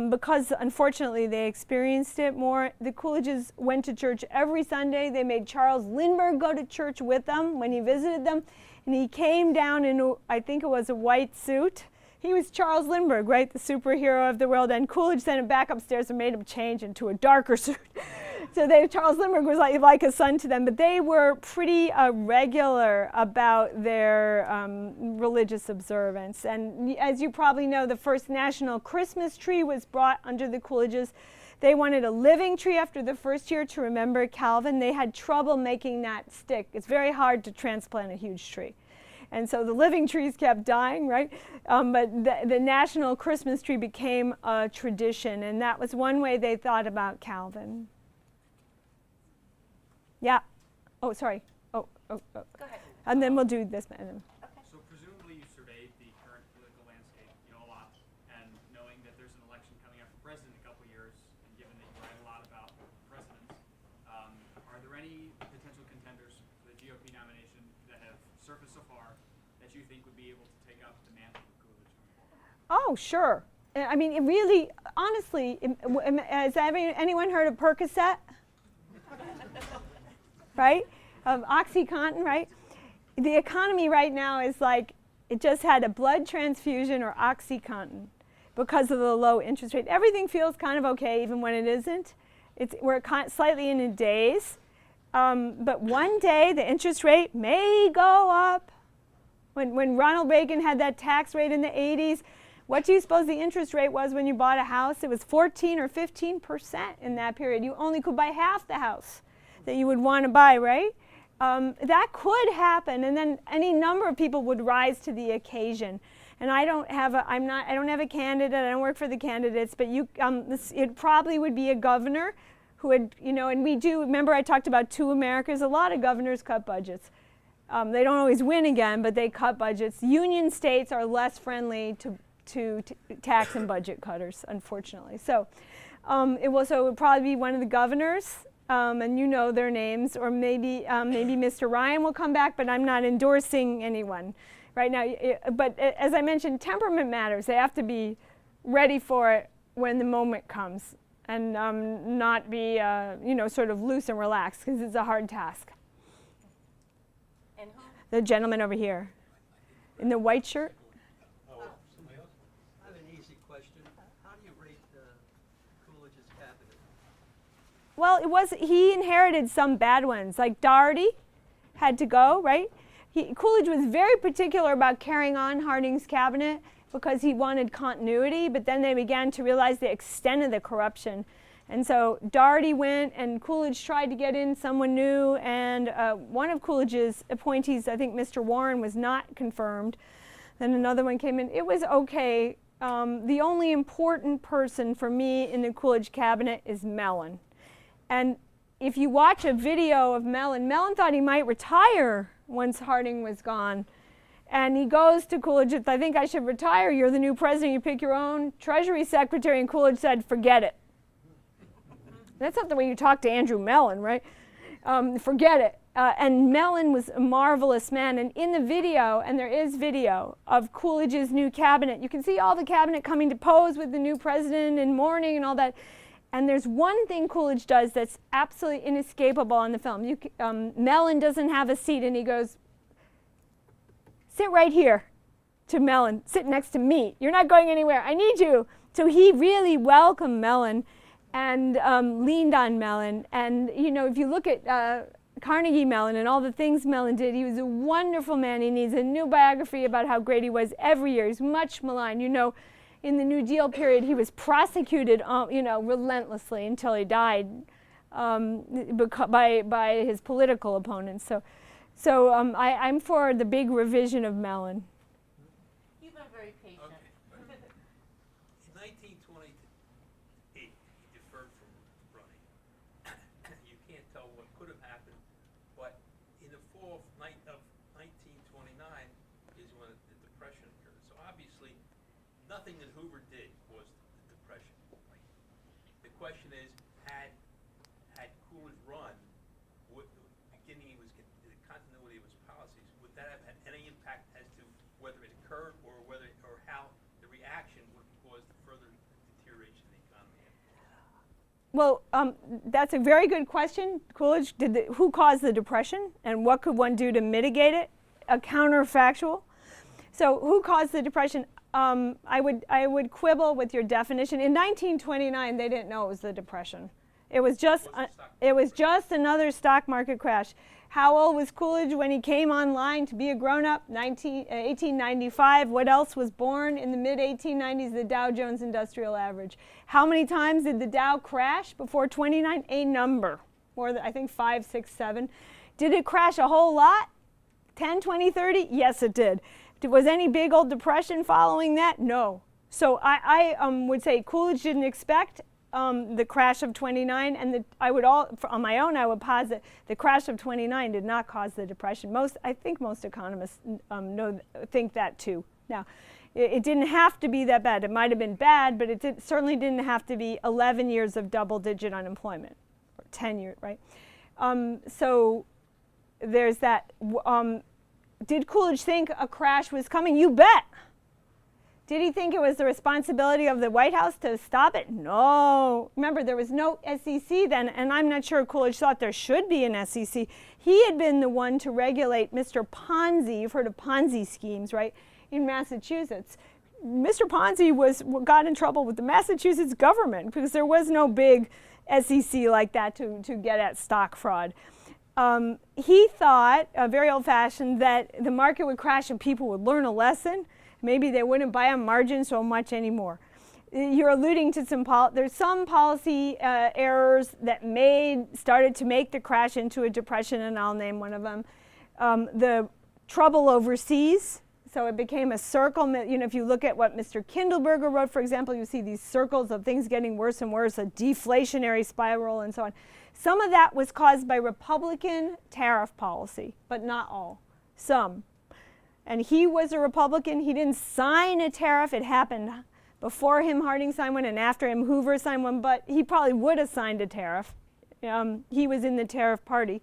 because unfortunately they experienced it more. The Coolidges went to church every Sunday. They made Charles Lindbergh go to church with them when he visited them. And he came down in, I think it was a white suit. He was Charles Lindbergh, right, the superhero of the world. And Coolidge sent him back upstairs and made him change into a darker suit. So Charles Lindbergh was like a son to them, but they were pretty regular about their religious observance. And as you probably know, the first national Christmas tree was brought under the Coolidges. They wanted a living tree after the first year to remember Calvin. They had trouble making that stick. It's very hard to transplant a huge tree. And so the living trees kept dying, right? But the national Christmas tree became a tradition, and that was one way they thought about Calvin. Yeah. Oh, sorry. Oh. Go ahead. And then we'll do this. So presumably you surveyed the current political landscape, a lot, and knowing that there's an election coming up for president in a couple years, and given that you write a lot about presidents, are there any potential contenders for the GOP nomination that have surfaced so far that you think would be able to take up the mantle of Coolidge going forward? Oh, sure. I mean, it really, honestly, has anyone heard of Percocet? Right? OxyContin, right? The economy right now is like, it just had a blood transfusion or OxyContin because of the low interest rate. Everything feels kind of okay even when it isn't. We're slightly in a daze. But one day the interest rate may go up. When Ronald Reagan had that tax rate in the 80s, what do you suppose the interest rate was when you bought a house? It was 14 or 15% in that period. You only could buy half the house that you would want to buy, right? That could happen, and then any number of people would rise to the occasion. And I don't have a candidate. I don't work for the candidates, but it probably would be a governor who would, and we do. Remember, I talked about two Americas. A lot of governors cut budgets. They don't always win again, but they cut budgets. Union states are less friendly to tax and budget cutters, unfortunately. So it would probably be one of the governors. And you know their names, or maybe Mr. Ryan will come back, but I'm not endorsing anyone right now. But as I mentioned, temperament matters. They have to be ready for it when the moment comes, and not be sort of loose and relaxed, because it's a hard task. And who? The gentleman over here in the white shirt. Somebody else? I have an easy question. How do you rate Coolidge's cabinet? Well, he inherited some bad ones, like Doherty had to go, right? Coolidge was very particular about carrying on Harding's cabinet because he wanted continuity, but then they began to realize the extent of the corruption. And so Doherty went, and Coolidge tried to get in someone new, and one of Coolidge's appointees, I think Mr. Warren, was not confirmed. Then another one came in. It was okay. The only important person for me in the Coolidge cabinet is Mellon. And if you watch a video of Mellon thought he might retire once Harding was gone. And he goes to Coolidge, I think I should retire. You're the new president. You pick your own Treasury Secretary. And Coolidge said, forget it. That's not the way you talk to Andrew Mellon, right? Forget it. And Mellon was a marvelous man. And in the video, and there is video of Coolidge's new cabinet, you can see all the cabinet coming to pose with the new president and mourning and all that. And there's one thing Coolidge does that's absolutely inescapable on the film. Mellon doesn't have a seat, and he goes, sit right here, to Mellon. Sit next to me. You're not going anywhere. I need you. So he really welcomed Mellon and leaned on Mellon. And, if you look at Carnegie Mellon and all the things Mellon did, he was a wonderful man. He needs a new biography about how great he was every year. He's much maligned. In the New Deal period, he was prosecuted, relentlessly until he died by his political opponents. So I'm for the big revision of Mellon. You've been very patient. Okay. In 1928, he deferred from running. You can't tell what could have happened, but in the fall of 1929 is when the Depression occurred. So obviously, nothing that Hoover did caused the Depression. The question is, had Coolidge run, the continuity of his policies, would that have had any impact as to whether it occurred or how the reaction would have caused further deterioration in the economy? Well, that's a very good question. Coolidge, who caused the Depression, and what could one do to mitigate it? A counterfactual. So who caused the Depression? I would quibble with your definition. In 1929, they didn't know it was the Depression. It was just Wasn't a stock it was market just another stock market crash. How old was Coolidge when he came online to be a grown-up? 1895. What else was born in the mid-1890s? The Dow Jones Industrial Average. How many times did the Dow crash before 29? A number. More than, I think, 5, 6, 7. Did it crash a whole lot? 10, 20, 30? Yes, it did. Was any big old depression following that? No. So I would say Coolidge didn't expect the crash of 29, and on my own I would posit the crash of 29 did not cause the depression. I think most economists think that too. Now, it didn't have to be that bad. It might have been bad, but it certainly didn't have to be 11 years of double-digit unemployment, or 10 years, right? So there's that. Did Coolidge think a crash was coming? You bet. Did he think it was the responsibility of the White House to stop it? No. Remember, there was no SEC then, and I'm not sure Coolidge thought there should be an SEC. He had been the one to regulate Mr. Ponzi. You've heard of Ponzi schemes, right, in Massachusetts. Mr. Ponzi got in trouble with the Massachusetts government because there was no big SEC like that to get at stock fraud. He thought, very old-fashioned, that the market would crash and people would learn a lesson. Maybe they wouldn't buy on margin so much anymore. You're alluding to there's some policy errors that started to make the crash into a depression, and I'll name one of them. The trouble overseas, so it became a circle. You know, if you look at what Mr. Kindleberger wrote, for example, you see these circles of things getting worse and worse, a deflationary spiral and so on. Some of that was caused by Republican tariff policy, but not all. Some. And he was a Republican. He didn't sign a tariff. It happened before him. Harding signed one, and after him, Hoover signed one. But he probably would have signed a tariff. He was in the tariff party.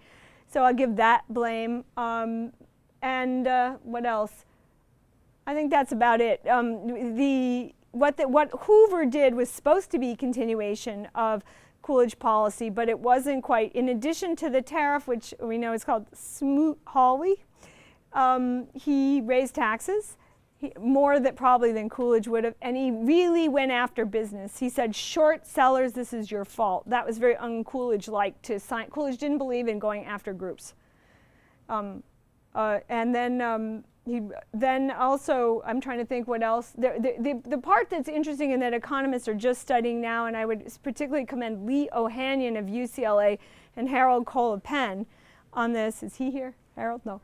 So I'll give that blame. And what else? I think that's about it. What Hoover did was supposed to be continuation of Coolidge policy, but it wasn't quite. In addition to the tariff, which we know is called Smoot-Hawley, he raised taxes, more probably than Coolidge would have, and he really went after business. He said, short sellers, this is your fault. That was very un-Coolidge-like to sign. Coolidge didn't believe in going after groups. And then also, I'm trying to think what else. The part that's interesting and that economists are just studying now, and I would particularly commend Lee Ohanian of UCLA and Harold Cole of Penn on this. Is he here? Harold? No.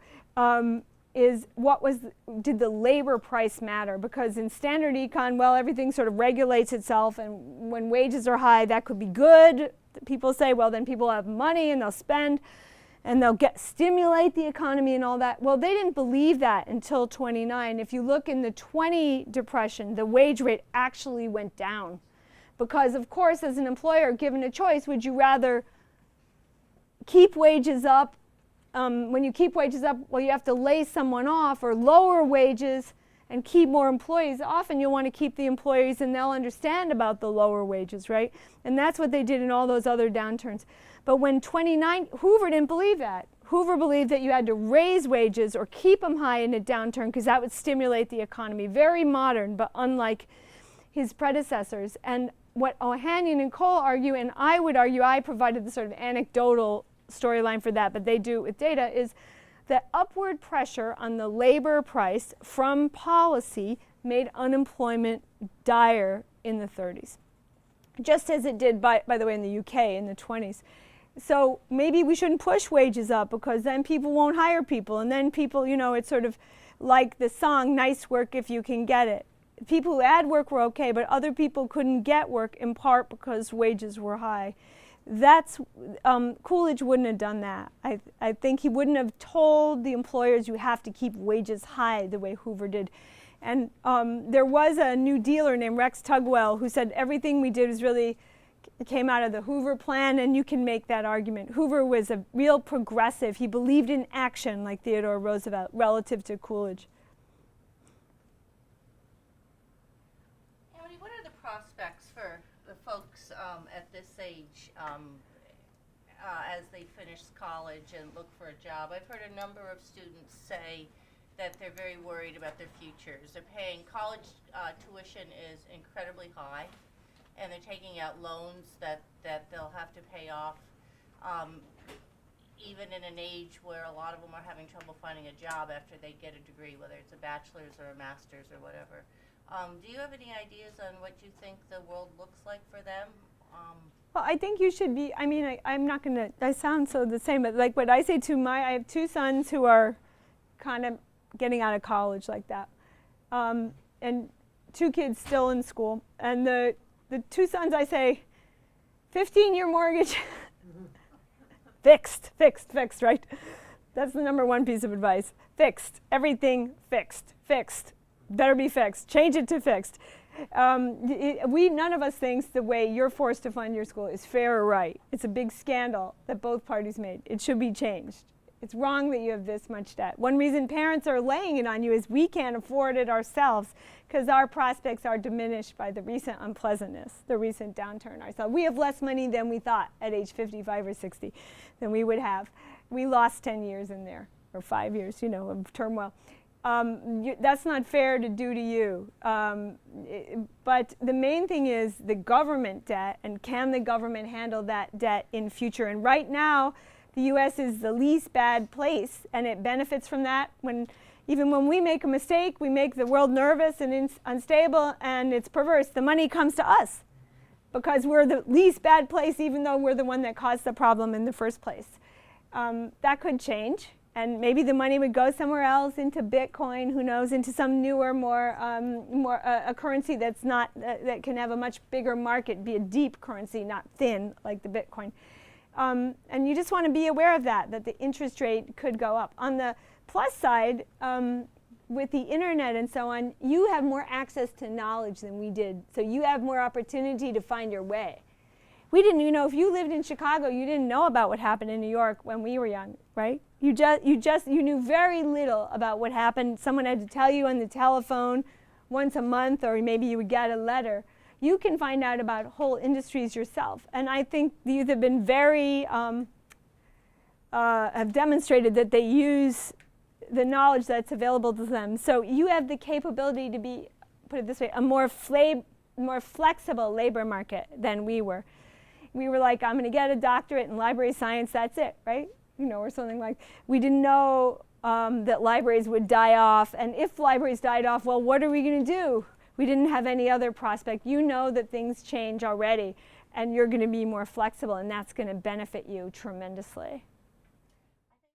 Did the labor price matter? Because in standard econ, well, everything sort of regulates itself, and when wages are high, that could be good. People say, well, then people have money and they'll spend and they'll stimulate the economy and all that. Well, they didn't believe that until 29. If you look in the 20 depression, the wage rate actually went down. Because, of course, as an employer, given a choice, would you rather keep wages up? When you keep wages up, well, you have to lay someone off, or lower wages and keep more employees. Often you'll want to keep the employees and they'll understand about the lower wages, right? And that's what they did in all those other downturns. But when 29, Hoover didn't believe that. Hoover believed that you had to raise wages or keep them high in a downturn because that would stimulate the economy. Very modern, but unlike his predecessors. And what Ohanian and Cole argue, and I would argue, I provided the sort of anecdotal storyline for that, but they do it with data, is that upward pressure on the labor price from policy made unemployment dire in the 30s. Just as it did, by the way, in the UK in the 20s. So maybe we shouldn't push wages up because then people won't hire people. And then people, it's sort of like the song, nice work if you can get it. People who had work were okay, but other people couldn't get work in part because wages were high. Coolidge wouldn't have done that. I think he wouldn't have told the employers you have to keep wages high the way Hoover did. And there was a New Dealer named Rex Tugwell who said everything we did was really came out of the Hoover plan, and you can make that argument. Hoover was a real progressive. He believed in action like Theodore Roosevelt relative to Coolidge. What are the prospects for the folks at this age as they finish college and look for a job? I've heard a number of students say that they're very worried about their futures. They're paying college tuition is incredibly high. and they're taking out loans that they'll have to pay off, even in an age where a lot of them are having trouble finding a job after they get a degree, whether it's a bachelor's or a master's or whatever. Do you have any ideas on what you think the world looks like for them? Well, I think you should be, I mean, I'm not going to, I sound so the same, but like what I say to I have two sons who are kind of getting out of college like that, and two kids still in school. And the two sons, I say, 15-year mortgage, fixed, right? That's the number one piece of advice. Fixed, everything fixed. Better be fixed, change it to fixed. None of us thinks the way you're forced to fund your school is fair or right. It's a big scandal that both parties made. It should be changed. It's wrong that you have this much debt. One reason parents are laying it on you is we can't afford it ourselves because our prospects are diminished by the recent unpleasantness, the recent downturn ourselves. We have less money than we thought at age 55 or 60 than we would have. We lost 10 years in there, or 5 years, of turmoil. That's not fair to do to you. But the main thing is the government debt, and can the government handle that debt in future? And right now, the U.S. is the least bad place, and it benefits from that. Even when we make a mistake, we make the world nervous and unstable, and it's perverse. The money comes to us because we're the least bad place, even though we're the one that caused the problem in the first place. That could change. And maybe the money would go somewhere else, into Bitcoin, who knows, into some newer, a currency that's not, that can have a much bigger market, be a deep currency, not thin like the Bitcoin. And you just want to be aware of that the interest rate could go up. On the plus side, with the internet and so on, you have more access to knowledge than we did. So you have more opportunity to find your way. We didn't, if you lived in Chicago, you didn't know about what happened in New York when we were young, right? You knew very little about what happened. Someone had to tell you on the telephone once a month, or maybe you would get a letter. You can find out about whole industries yourself. And I think the youth have been have demonstrated that they use the knowledge that's available to them. So you have the capability to be, put it this way, a more flexible labor market than we were. We were like, I'm going to get a doctorate in library science, that's it, right? Or something like, we didn't know that libraries would die off. And if libraries died off, well, what are we going to do? We didn't have any other prospect. You know that things change already, and you're going to be more flexible, and that's going to benefit you tremendously.